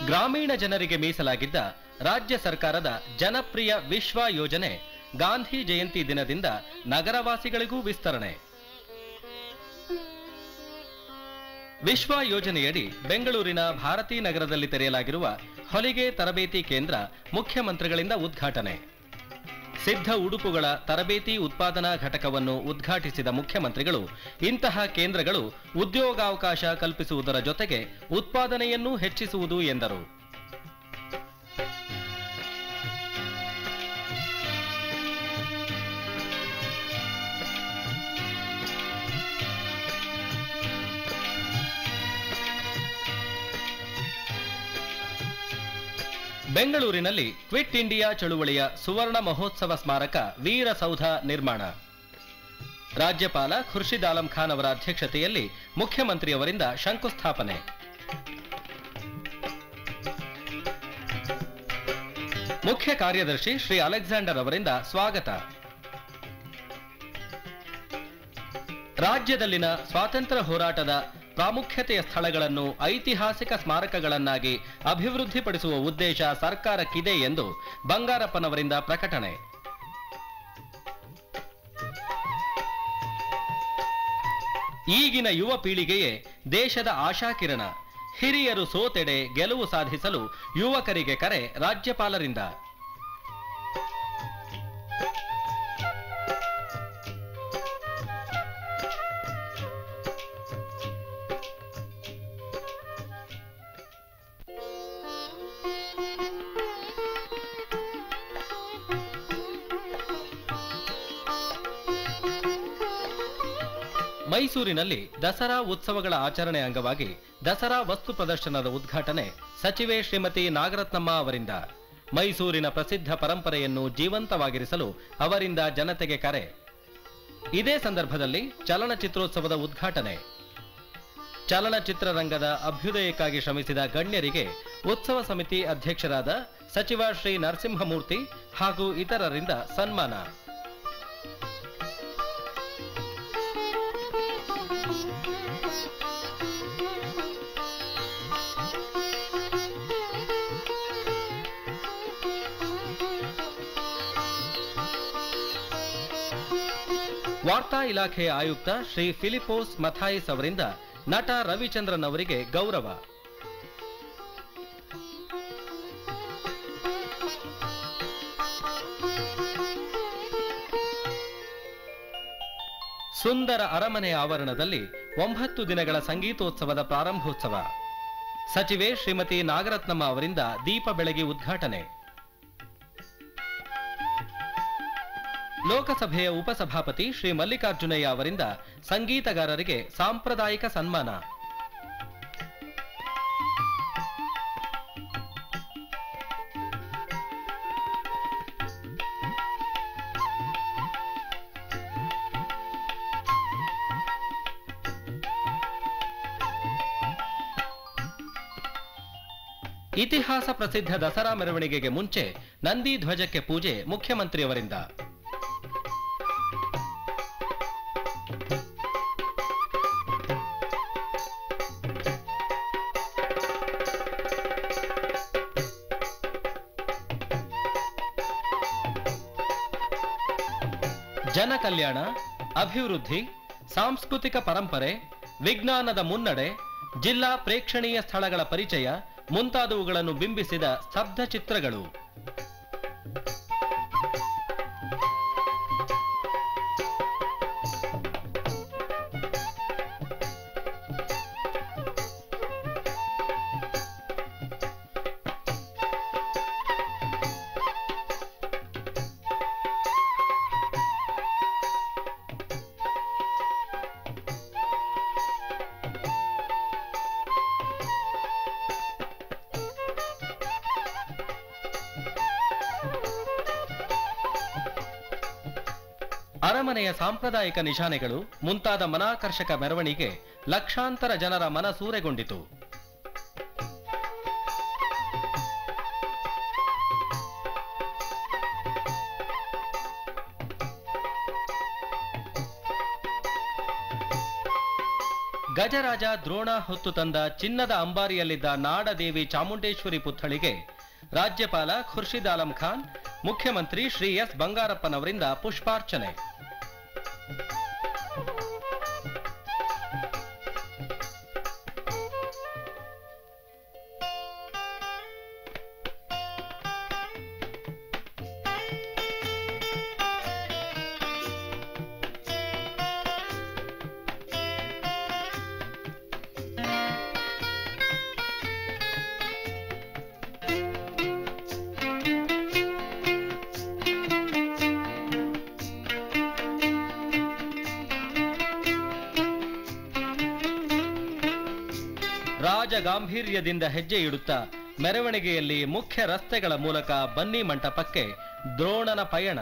ಗ್ರಾಮೀಣ ಜನರಿಗೆ ಮೀಸಲಾಗಿದ್ದ ರಾಜ್ಯ ಸರ್ಕಾರದ ಜನಪ್ರಿಯ ವಿಶ್ವ ಯೋಜನೆ ಗಾಂಧಿ ಜಯಂತಿ ದಿನದಿಂದ ನಗರವಾಸಿಗಳಿಗೂ ವಿಸ್ತರಣೆ. ವಿಶ್ವ ಯೋಜನೆಯಡಿ ಬೆಂಗಳೂರಿನ ಭಾರತೀ ನಗರದಲ್ಲಿ ತೆರೆಯಲಾಗಿರುವ ಹೊಲಿಗೆ ತರಬೇತಿ ಕೇಂದ್ರ ಮುಖ್ಯಮಂತ್ರಿಗಳಿಂದ ಉದ್ಘಾಟನೆ. ಸಿದ್ಧ ಉಡುಪುಗಳ ತರಬೇತಿ ಉತ್ಪಾದನಾ ಘಟಕವನ್ನು ಉದ್ಘಾಟಿಸಿದ ಮುಖ್ಯಮಂತ್ರಿಗಳು ಇಂತಹ ಕೇಂದ್ರಗಳು ಉದ್ಯೋಗಾವಕಾಶ ಕಲ್ಪಿಸುವುದರ ಜೊತೆಗೆ ಉತ್ಪಾದನೆಯನ್ನೂ ಹೆಚ್ಚಿಸುವುದು ಎಂದರು. ಬೆಂಗಳೂರಿನಲ್ಲಿ ಕ್ವಿಟ್ ಇಂಡಿಯಾ ಚಳುವಳಿಯ ಸುವರ್ಣ ಮಹೋತ್ಸವ ಸ್ಮಾರಕ ವೀರಸೌಧ ನಿರ್ಮಾಣ. ರಾಜ್ಯಪಾಲ ಖುರ್ಷಿದ್ ಆಲಂ ಖಾನ್ ಅವರ ಅಧ್ಯಕ್ಷತೆಯಲ್ಲಿ ಮುಖ್ಯಮಂತ್ರಿಯವರಿಂದ ಶಂಕುಸ್ಥಾಪನೆ. ಮುಖ್ಯ ಕಾರ್ಯದರ್ಶಿ ಶ್ರೀ ಅಲೆಕ್ಸಾಂಡರ್ ಅವರಿಂದ ಸ್ವಾಗತ. ರಾಜ್ಯದಲ್ಲಿನ ಸ್ವಾತಂತ್ರ್ಯ ಹೋರಾಟದ ಪ್ರಾಮುಖ್ಯತೆಯ ಸ್ಥಳಗಳನ್ನು ಐತಿಹಾಸಿಕ ಸ್ಮಾರಕಗಳನ್ನಾಗಿ ಅಭಿವೃದ್ಧಿಪಡಿಸುವ ಉದ್ದೇಶ ಸರ್ಕಾರಕ್ಕಿದೆ ಎಂದು ಬಂಗಾರಪ್ಪನವರಿಂದ ಪ್ರಕಟಣೆ. ಈಗಿನ ಯುವ ಪೀಳಿಗೆಯೇ ದೇಶದ ಆಶಾಕಿರಣ. ಹಿರಿಯರು ಸೋತೆಡೆ ಗೆಲುವು ಸಾಧಿಸಲು ಯುವಕರಿಗೆ ಕರೆ ರಾಜ್ಯಪಾಲರಿಂದ. ಮೈಸೂರಿನಲ್ಲಿ ದಸರಾ ಉತ್ಸವಗಳ ಆಚರಣೆ ಅಂಗವಾಗಿ ದಸರಾ ವಸ್ತು ಪ್ರದರ್ಶನದ ಉದ್ಘಾಟನೆ ಸಚಿವೆ ಶ್ರೀಮತಿ ನಾಗರತ್ನಮ್ಮ ಅವರಿಂದ. ಮೈಸೂರಿನ ಪ್ರಸಿದ್ಧ ಪರಂಪರೆಯನ್ನು ಜೀವಂತವಾಗಿರಿಸಲು ಅವರಿಂದ ಜನತೆಗೆ ಕರೆ. ಇದೇ ಸಂದರ್ಭದಲ್ಲಿ ಚಲನಚಿತ್ರೋತ್ಸವದ ಉದ್ಘಾಟನೆ. ಚಲನಚಿತ್ರರಂಗದ ಅಭ್ಯುದಯಕ್ಕಾಗಿ ಶ್ರಮಿಸಿದ ಗಣ್ಯರಿಗೆ ಉತ್ಸವ ಸಮಿತಿ ಅಧ್ಯಕ್ಷರಾದ ಸಚಿವ ಶ್ರೀ ನರಸಿಂಹಮೂರ್ತಿ ಹಾಗೂ ಇತರರಿಂದ ಸನ್ಮಾನ. ವಾರ್ತಾ ಇಲಾಖೆಯ ಆಯುಕ್ತ ಶ್ರೀ ಫಿಲಿಪೋಸ್ ಮಥಾಯಿಸ್ ಅವರಿಂದ ನಟ ರವಿಚಂದ್ರನ್ ಅವರಿಗೆ ಗೌರವ. ಸುಂದರ ಅರಮನೆ ಆವರಣದಲ್ಲಿ 9 ದಿನಗಳ ಸಂಗೀತೋತ್ಸವದ ಪ್ರಾರಂಭೋತ್ಸವ. ಸಚಿವೆ ಶ್ರೀಮತಿ ನಾಗರತ್ನಮ್ಮ ಅವರಿಂದ ದೀಪ ಬೆಳಗಿ ಉದ್ಘಾಟನೆ. ಲೋಕಸಭೆಯ ಉಪಸಭಾಪತಿ ಶ್ರೀ ಮಲ್ಲಿಕಾರ್ಜುನಯ್ಯ ಅವರಿಂದ ಸಂಗೀತಗಾರರಿಗೆ ಸಾಂಪ್ರದಾಯಿಕ ಸನ್ಮಾನ. ಇತಿಹಾಸ ಪ್ರಸಿದ್ಧ ದಸರಾ ಮೆರವಣಿಗೆಗೆ ಮುಂಚೆ ನಂದಿ ಧ್ವಜಕ್ಕೆ ಪೂಜೆ ಮುಖ್ಯಮಂತ್ರಿಯವರಿಂದ. ಜನಕಲ್ಯಾಣ, ಅಭಿವೃದ್ಧಿ, ಸಾಂಸ್ಕೃತಿಕ ಪರಂಪರೆ, ವಿಜ್ಞಾನದ ಮುನ್ನಡೆ, ಜಿಲ್ಲಾ ಪ್ರೇಕ್ಷಣೀಯ ಸ್ಥಳಗಳ ಪರಿಚಯ ಮುಂತಾದವುಗಳನ್ನು ಬಿಂಬಿಸಿದ ಸ್ತಬ್ಧ ಚಿತ್ರಗಳು. ಅರಮನೆಯ ಸಾಂಪ್ರದಾಯಿಕ ನಿಶಾನೆಗಳು ಮುಂತಾದ ಮನಾಕರ್ಷಕ ಮೆರವಣಿಗೆ ಲಕ್ಷಾಂತರ ಜನರ ಮನಸೂರೆಗೊಂಡಿತು. ಗಜರಾಜ ದ್ರೋಣ ಹೊತ್ತು ತಂದ ಚಿನ್ನದ ಅಂಬಾರಿಯಲ್ಲಿದ್ದ ನಾಡದೇವಿ ಚಾಮುಂಡೇಶ್ವರಿ ಪುತ್ಥಳಿಗೆ ರಾಜ್ಯಪಾಲ ಖುರ್ಷಿದ್ ಆಲಂ ಖಾನ್, ಮುಖ್ಯಮಂತ್ರಿ ಶ್ರೀ ಎಸ್ ಬಂಗಾರಪ್ಪನವರಿಂದ ಪುಷ್ಪಾರ್ಚನೆ. ರಾಜಗಾಂಭೀರ್ಯದಿಂದ ಹೆಜ್ಜೆ ಇಡುತ್ತಾ ಮೆರವಣಿಗೆಯಲ್ಲಿ ಮುಖ್ಯ ರಸ್ತೆಗಳ ಮೂಲಕ ಬನ್ನಿ ಮಂಟಪಕ್ಕೆ ದ್ರೋಣನ ಪಯಣ.